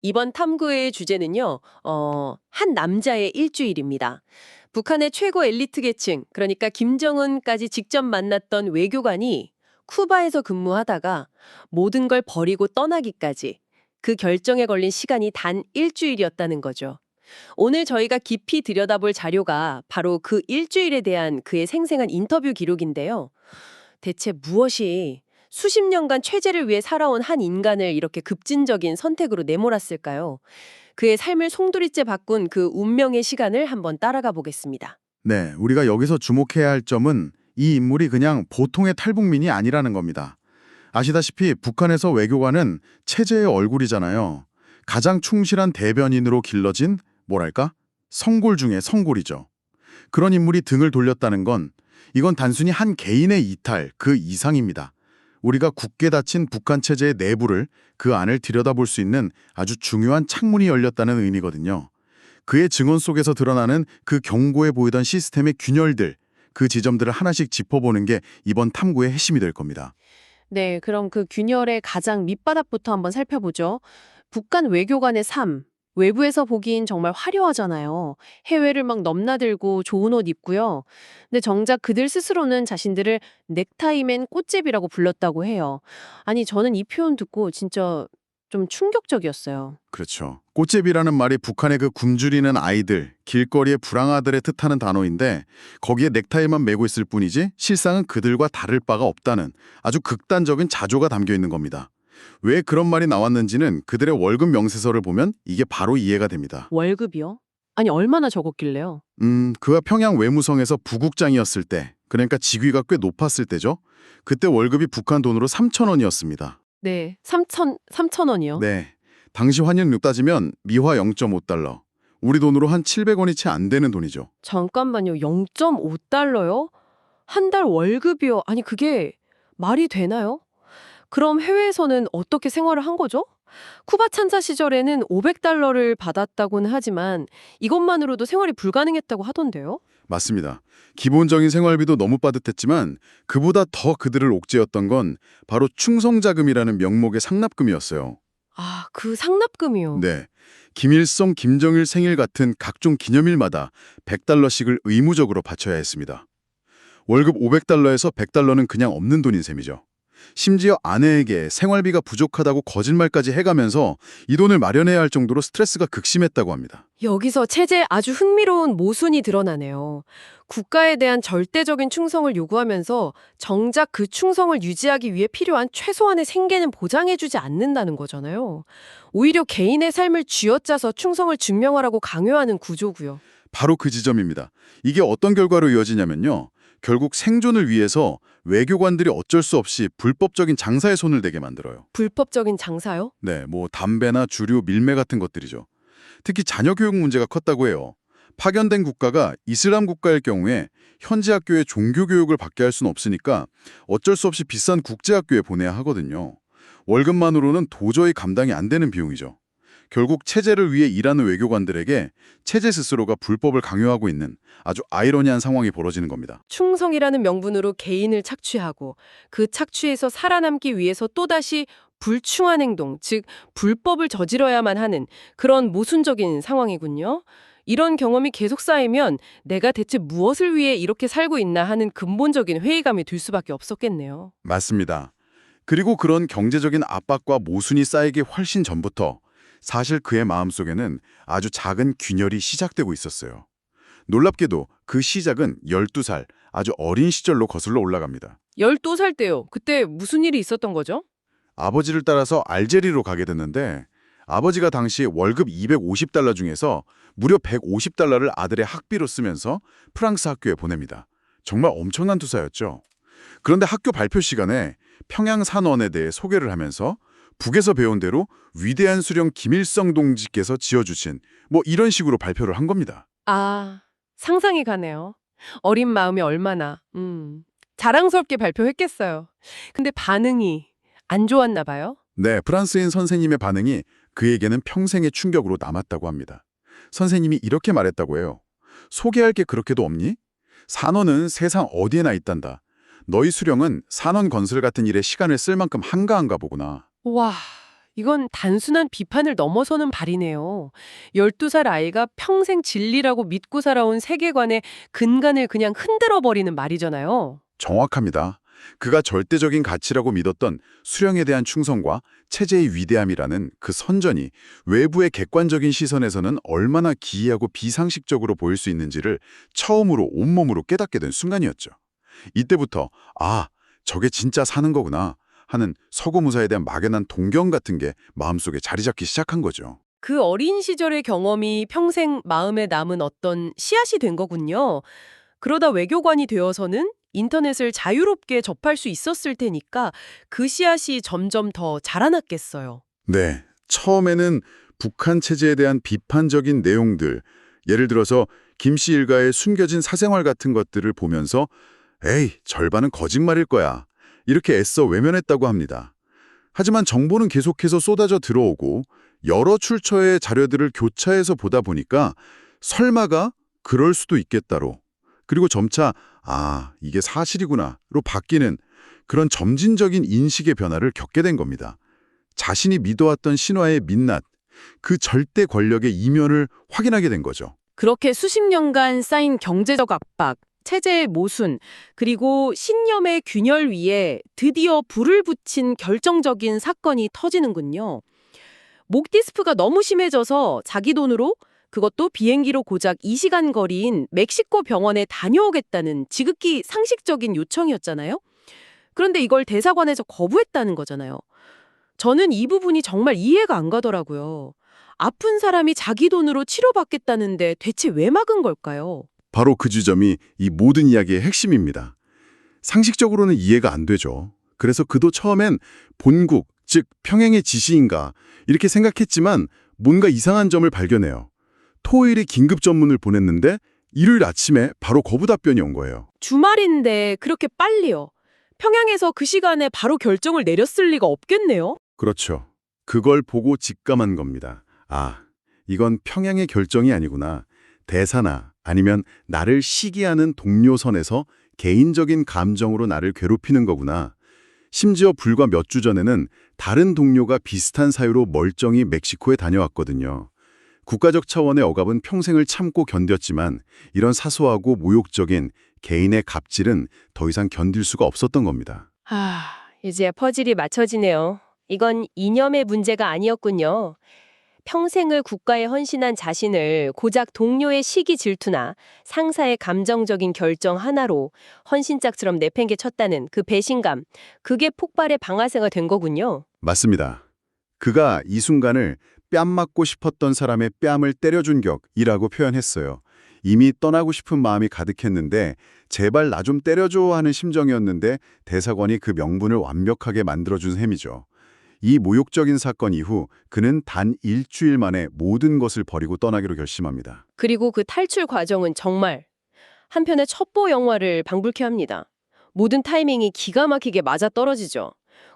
이번 탐구의 주제는요, 한 남자의 일주일입니다. 북한의 최고 엘리트 계층, 그러니까 김정은까지 직접 만났던 외교관이 쿠바에서 근무하다가 모든 걸 버리고 떠나기까지 그 결정에 걸린 시간이 단 일주일이었다는 거죠. 오늘 저희가 깊이 들여다볼 자료가 바로 그 일주일에 대한 그의 생생한 인터뷰 기록인데요. 대체 무엇이 수십 년간 체제를 위해 살아온 한 인간을 이렇게 급진적인 선택으로 내몰았을까요? 그의 삶을 송두리째 바꾼 그 운명의 시간을 한번 따라가 보겠습니다. 네, 우리가 여기서 주목해야 할 점은 이 인물이 그냥 보통의 탈북민이 아니라는 겁니다. 아시다시피 북한에서 외교관은 체제의 얼굴이잖아요. 가장 충실한 대변인으로 길러진 뭐랄까? 성골 중에 성골이죠. 그런 인물이 등을 돌렸다는 건 이건 단순히 한 개인의 이탈 그 이상입니다. 우리가 굳게 닫힌 북한 체제의 내부를 그 안을 들여다볼 수 있는 아주 중요한 창문이 열렸다는 의미거든요. 그의 증언 속에서 드러나는 그 경고해 보이던 시스템의 균열들, 그 지점들을 하나씩 짚어보는 게 이번 탐구의 핵심이 될 겁니다. 네, 그럼 그 균열의 가장 밑바닥부터 한번 살펴보죠. 북한 외교관의 삶. 외부에서 보기엔 정말 화려하잖아요. 해외를 막 넘나들고 좋은 옷 입고요. 근데 정작 그들 스스로는 자신들을 넥타이맨 꽃제비라고 불렀다고 해요. 아니, 저는 이 표현 듣고 진짜 좀 충격적이었어요. 그렇죠. 꽃제비라는 말이 북한의 그 굶주리는 아이들, 길거리의 불황아들의 뜻하는 단어인데 거기에 넥타이만 메고 있을 뿐이지 실상은 그들과 다를 바가 없다는 아주 극단적인 자조가 담겨 있는 겁니다. 왜 그런 말이 나왔는지는 그들의 월급 명세서를 보면 이게 바로 이해가 됩니다. 월급이요? 아니, 얼마나 적었길래요? 그가 평양 외무성에서 부국장이었을 때, 그러니까 직위가 꽤 높았을 때죠. 그때 월급이 북한 돈으로 3,000원이었습니다. 네, 3천 원이요? 네. 당시 환율로 따지면 미화 0.5달러. 우리 돈으로 한 700원이 채 안 되는 돈이죠. 잠깐만요. 0.5달러요? 한 달 월급이요? 아니, 그게 말이 되나요? 그럼 해외에서는 어떻게 생활을 한 거죠? 쿠바 찬사 시절에는 500달러를 받았다고는 하지만 이것만으로도 생활이 불가능했다고 하던데요? 맞습니다. 기본적인 생활비도 너무 빠듯했지만 그보다 더 그들을 옥죄었던 건 바로 충성자금이라는 명목의 상납금이었어요. 아, 그 상납금이요. 네. 김일성, 김정일 생일 같은 각종 기념일마다 100달러씩을 의무적으로 바쳐야 했습니다. 월급 500달러에서 100달러는 그냥 없는 돈인 셈이죠. 심지어 아내에게 생활비가 부족하다고 거짓말까지 해가면서 이 돈을 마련해야 할 정도로 스트레스가 극심했다고 합니다. 여기서 체제에 아주 흥미로운 모순이 드러나네요. 국가에 대한 절대적인 충성을 요구하면서 정작 그 충성을 유지하기 위해 필요한 최소한의 생계는 보장해주지 않는다는 거잖아요. 오히려 개인의 삶을 쥐어짜서 충성을 증명하라고 강요하는 구조고요. 바로 그 지점입니다. 이게 어떤 결과로 이어지냐면요. 결국 생존을 위해서 외교관들이 어쩔 수 없이 불법적인 장사에 손을 대게 만들어요. 불법적인 장사요? 네, 뭐 담배나 주류, 밀매 같은 것들이죠. 특히 자녀 교육 문제가 컸다고 해요. 파견된 국가가 이슬람 국가일 경우에 현지 학교에 종교 교육을 받게 할 수는 없으니까 어쩔 수 없이 비싼 국제학교에 보내야 하거든요. 월급만으로는 도저히 감당이 안 되는 비용이죠. 결국 체제를 위해 일하는 외교관들에게 체제 스스로가 불법을 강요하고 있는 아주 아이러니한 상황이 벌어지는 겁니다. 충성이라는 명분으로 개인을 착취하고 그 착취에서 살아남기 위해서 또다시 불충한 행동, 즉 불법을 저질러야만 하는 그런 모순적인 상황이군요. 이런 경험이 계속 쌓이면 내가 대체 무엇을 위해 이렇게 살고 있나 하는 근본적인 회의감이 들 수밖에 없었겠네요. 맞습니다. 그리고 그런 경제적인 압박과 모순이 쌓이기 훨씬 전부터 사실 그의 마음속에는 아주 작은 균열이 시작되고 있었어요. 놀랍게도 그 시작은 12살, 아주 어린 시절로 거슬러 올라갑니다. 12살 때요. 그때 무슨 일이 있었던 거죠? 아버지를 따라서 알제리로 가게 됐는데 아버지가 당시 월급 250달러 중에서 무려 150달러를 아들의 학비로 쓰면서 프랑스 학교에 보냅니다. 정말 엄청난 투사였죠. 그런데 학교 발표 시간에 평양 산원에 대해 소개를 하면서 북에서 배운 대로 위대한 수령 김일성 동지께서 지어주신 뭐 이런 식으로 발표를 한 겁니다. 아, 상상이 가네요. 어린 마음이 얼마나, 자랑스럽게 발표했겠어요. 근데 반응이 안 좋았나 봐요. 네, 프랑스인 선생님의 반응이 그에게는 평생의 충격으로 남았다고 합니다. 선생님이 이렇게 말했다고 해요. 소개할 게 그렇게도 없니? 산원은 세상 어디에나 있단다. 너희 수령은 산원 건설 같은 일에 시간을 쓸 만큼 한가한가 보구나. 와, 이건 단순한 비판을 넘어서는 발이네요. 12살 아이가 평생 진리라고 믿고 살아온 세계관의 근간을 그냥 흔들어버리는 말이잖아요. 정확합니다. 그가 절대적인 가치라고 믿었던 수령에 대한 충성과 체제의 위대함이라는 그 선전이 외부의 객관적인 시선에서는 얼마나 기이하고 비상식적으로 보일 수 있는지를 처음으로 온몸으로 깨닫게 된 순간이었죠. 이때부터 아, 저게 진짜 사는 거구나 하는 서구무사에 대한 막연한 동경 같은 게 마음속에 자리 잡기 시작한 거죠. 그 어린 시절의 경험이 평생 마음에 남은 어떤 씨앗이 된 거군요. 그러다 외교관이 되어서는 인터넷을 자유롭게 접할 수 있었을 테니까 그 씨앗이 점점 더 자라났겠어요. 네, 처음에는 북한 체제에 대한 비판적인 내용들, 예를 들어서 김씨 일가의 숨겨진 사생활 같은 것들을 보면서 에이, 절반은 거짓말일 거야. 이렇게 애써 외면했다고 합니다. 하지만 정보는 계속해서 쏟아져 들어오고 여러 출처의 자료들을 교차해서 보다 보니까 설마가 그럴 수도 있겠다로, 그리고 점차 아, 이게 사실이구나로 바뀌는 그런 점진적인 인식의 변화를 겪게 된 겁니다. 자신이 믿어왔던 신화의 민낯, 그 절대 권력의 이면을 확인하게 된 거죠. 그렇게 수십 년간 쌓인 경제적 압박, 체제의 모순, 그리고 신념의 균열 위에 드디어 불을 붙인 결정적인 사건이 터지는군요. 목 디스크가 너무 심해져서 자기 돈으로 그것도 비행기로 고작 2시간 거리인 멕시코 병원에 다녀오겠다는 지극히 상식적인 요청이었잖아요. 그런데 이걸 대사관에서 거부했다는 거잖아요. 저는 이 부분이 정말 이해가 안 가더라고요. 아픈 사람이 자기 돈으로 치료받겠다는데 대체 왜 막은 걸까요? 바로 그 지점이 이 모든 이야기의 핵심입니다. 상식적으로는 이해가 안 되죠. 그래서 그도 처음엔 본국, 즉 평행의 지시인가 이렇게 생각했지만 뭔가 이상한 점을 발견해요. 토요일에 긴급 전문을 보냈는데 일요일 아침에 바로 거부 답변이 온 거예요. 주말인데 그렇게 빨리요. 평양에서 그 시간에 바로 결정을 내렸을 리가 없겠네요. 그렇죠. 그걸 보고 직감한 겁니다. 아, 이건 평양의 결정이 아니구나. 대사나 아니면 나를 시기하는 동료 선에서 개인적인 감정으로 나를 괴롭히는 거구나. 심지어 불과 몇 주 전에는 다른 동료가 비슷한 사유로 멀쩡히 멕시코에 다녀왔거든요. 국가적 차원의 억압은 평생을 참고 견뎠지만 이런 사소하고 모욕적인 개인의 갑질은 더 이상 견딜 수가 없었던 겁니다. 이제 퍼즐이 맞춰지네요. 이건 이념의 문제가 아니었군요. 평생을 국가에 헌신한 자신을 고작 동료의 시기 질투나 상사의 감정적인 결정 하나로 헌신짝처럼 내팽개쳤다는 그 배신감, 그게 폭발의 방아쇠가 된 거군요. 맞습니다. 그가 이 순간을 뺨 맞고 싶었던 사람의 뺨을 때려준 격이라고 표현했어요. 이미 떠나고 싶은 마음이 가득했는데 제발 나 좀 때려줘 하는 심정이었는데 대사관이 그 명분을 완벽하게 만들어준 셈이죠. 이 모욕적인 사건 이후 그는 단 일주일 만에 모든 것을 버리고 떠나기로 결심합니다. 그리고 그 탈출 과정은 정말 한편의 첩보 영화를 방불케 합니다. 모든 타이밍이 기가 막히게 맞아떨어지죠.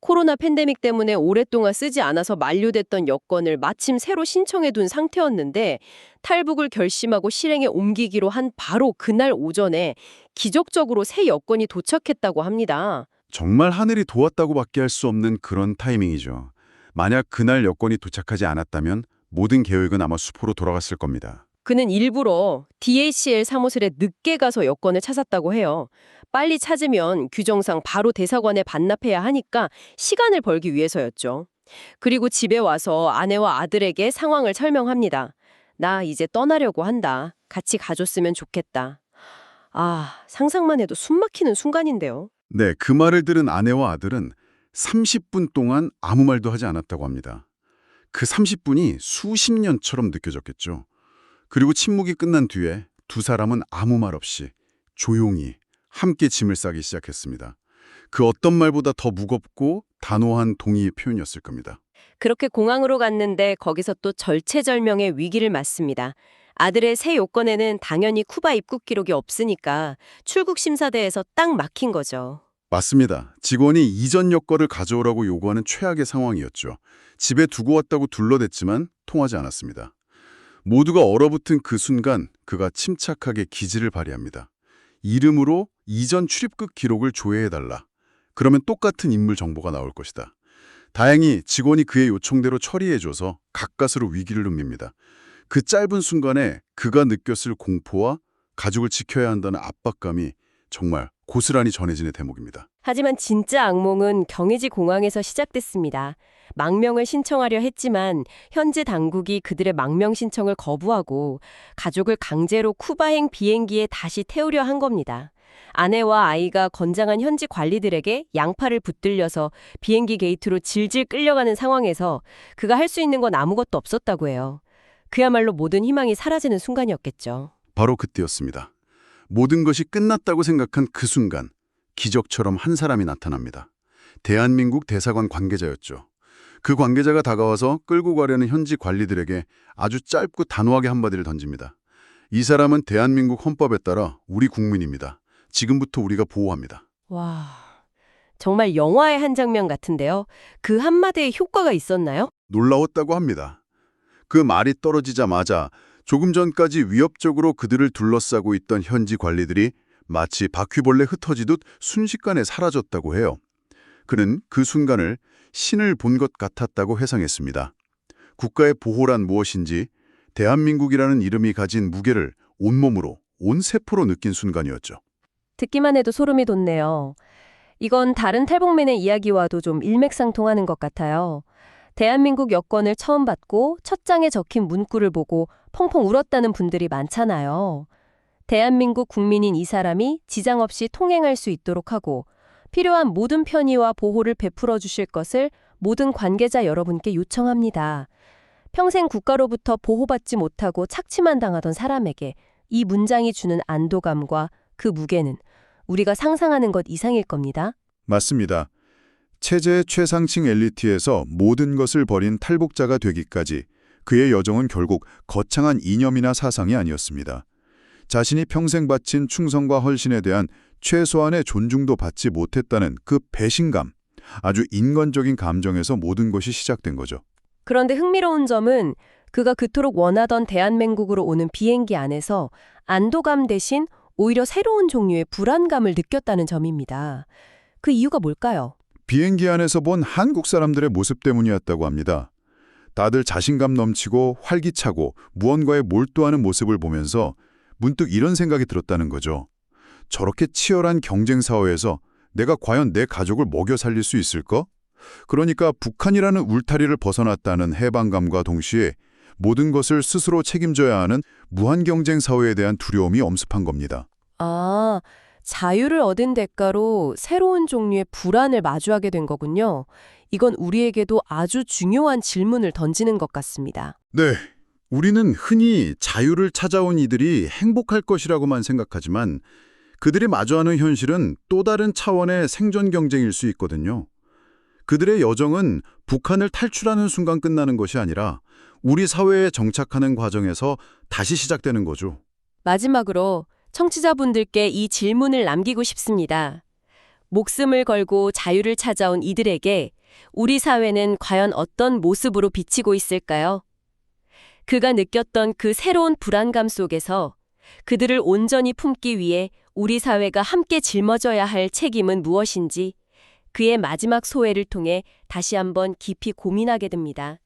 코로나 팬데믹 때문에 오랫동안 쓰지 않아서 만료됐던 여권을 마침 새로 신청해둔 상태였는데 탈북을 결심하고 실행에 옮기기로 한 바로 그날 오전에 기적적으로 새 여권이 도착했다고 합니다. 정말 하늘이 도왔다고밖에 할 수 없는 그런 타이밍이죠. 만약 그날 여권이 도착하지 않았다면 모든 계획은 아마 수포로 돌아갔을 겁니다. 그는 일부러 DHL 사무실에 늦게 가서 여권을 찾았다고 해요. 빨리 찾으면 규정상 바로 대사관에 반납해야 하니까 시간을 벌기 위해서였죠. 그리고 집에 와서 아내와 아들에게 상황을 설명합니다. 나 이제 떠나려고 한다. 같이 가줬으면 좋겠다. 상상만 해도 숨 막히는 순간인데요. 네, 그 말을 들은 아내와 아들은 30분 동안 아무 말도 하지 않았다고 합니다. 그 30분이 수십 년처럼 느껴졌겠죠. 그리고 침묵이 끝난 뒤에 두 사람은 아무 말 없이 조용히 함께 짐을 싸기 시작했습니다. 그 어떤 말보다 더 무겁고 단호한 동의의 표현이었을 겁니다. 그렇게 공항으로 갔는데 거기서 또 절체절명의 위기를 맞습니다. 아들의 새 요건에는 당연히 쿠바 입국 기록이 없으니까 출국 심사대에서 딱 막힌 거죠. 맞습니다. 직원이 이전 여권을 가져오라고 요구하는 최악의 상황이었죠. 집에 두고 왔다고 둘러댔지만 통하지 않았습니다. 모두가 얼어붙은 그 순간 그가 침착하게 기지를 발휘합니다. 이름으로 이전 출입국 기록을 조회해달라. 그러면 똑같은 인물 정보가 나올 것이다. 다행히 직원이 그의 요청대로 처리해줘서 가까스로 위기를 릅니다. 그 짧은 순간에 그가 느꼈을 공포와 가족을 지켜야 한다는 압박감이 정말 고스란히 전해지는 대목입니다. 하지만 진짜 악몽은 경희지 공항에서 시작됐습니다. 망명을 신청하려 했지만 현지 당국이 그들의 망명 신청을 거부하고 가족을 강제로 쿠바행 비행기에 다시 태우려 한 겁니다. 아내와 아이가 건장한 현지 관리들에게 양팔을 붙들려서 비행기 게이트로 질질 끌려가는 상황에서 그가 할 수 있는 건 아무것도 없었다고 해요. 그야말로 모든 희망이 사라지는 순간이었겠죠. 바로 그때였습니다. 모든 것이 끝났다고 생각한 그 순간 기적처럼 한 사람이 나타납니다. 대한민국 대사관 관계자였죠. 그 관계자가 다가와서 끌고 가려는 현지 관리들에게 아주 짧고 단호하게 한마디를 던집니다. 이 사람은 대한민국 헌법에 따라 우리 국민입니다. 지금부터 우리가 보호합니다. 와, 정말 영화의 한 장면 같은데요. 그 한마디에 효과가 있었나요? 놀라웠다고 합니다. 그 말이 떨어지자마자 조금 전까지 위협적으로 그들을 둘러싸고 있던 현지 관리들이 마치 바퀴벌레 흩어지듯 순식간에 사라졌다고 해요. 그는 그 순간을 신을 본 것 같았다고 회상했습니다. 국가의 보호란 무엇인지 대한민국이라는 이름이 가진 무게를 온몸으로, 온 세포로 느낀 순간이었죠. 듣기만 해도 소름이 돋네요. 이건 다른 탈북민의 이야기와도 좀 일맥상통하는 것 같아요. 대한민국 여권을 처음 받고 첫 장에 적힌 문구를 보고 펑펑 울었다는 분들이 많잖아요. 대한민국 국민인 이 사람이 지장 없이 통행할 수 있도록 하고 필요한 모든 편의와 보호를 베풀어 주실 것을 모든 관계자 여러분께 요청합니다. 평생 국가로부터 보호받지 못하고 착취만 당하던 사람에게 이 문장이 주는 안도감과 그 무게는 우리가 상상하는 것 이상일 겁니다. 맞습니다. 체제의 최상층 엘리트에서 모든 것을 버린 탈북자가 되기까지 그의 여정은 결국 거창한 이념이나 사상이 아니었습니다. 자신이 평생 바친 충성과 헌신에 대한 최소한의 존중도 받지 못했다는 그 배신감, 아주 인간적인 감정에서 모든 것이 시작된 거죠. 그런데 흥미로운 점은 그가 그토록 원하던 대한민국으로 오는 비행기 안에서 안도감 대신 오히려 새로운 종류의 불안감을 느꼈다는 점입니다. 그 이유가 뭘까요? 비행기 안에서 본 한국 사람들의 모습 때문이었다고 합니다. 다들 자신감 넘치고 활기차고 무언가에 몰두하는 모습을 보면서 문득 이런 생각이 들었다는 거죠. 저렇게 치열한 경쟁 사회에서 내가 과연 내 가족을 먹여 살릴 수 있을까? 그러니까 북한이라는 울타리를 벗어났다는 해방감과 동시에 모든 것을 스스로 책임져야 하는 무한 경쟁 사회에 대한 두려움이 엄습한 겁니다. 아, 자유를 얻은 대가로 새로운 종류의 불안을 마주하게 된 거군요. 이건 우리에게도 아주 중요한 질문을 던지는 것 같습니다. 네, 우리는 흔히 자유를 찾아온 이들이 행복할 것이라고만 생각하지만 그들이 마주하는 현실은 또 다른 차원의 생존 경쟁일 수 있거든요. 그들의 여정은 북한을 탈출하는 순간 끝나는 것이 아니라 우리 사회에 정착하는 과정에서 다시 시작되는 거죠. 마지막으로 청취자분들께 이 질문을 남기고 싶습니다. 목숨을 걸고 자유를 찾아온 이들에게 우리 사회는 과연 어떤 모습으로 비치고 있을까요? 그가 느꼈던 그 새로운 불안감 속에서 그들을 온전히 품기 위해 우리 사회가 함께 짊어져야 할 책임은 무엇인지 그의 마지막 소회를 통해 다시 한번 깊이 고민하게 됩니다.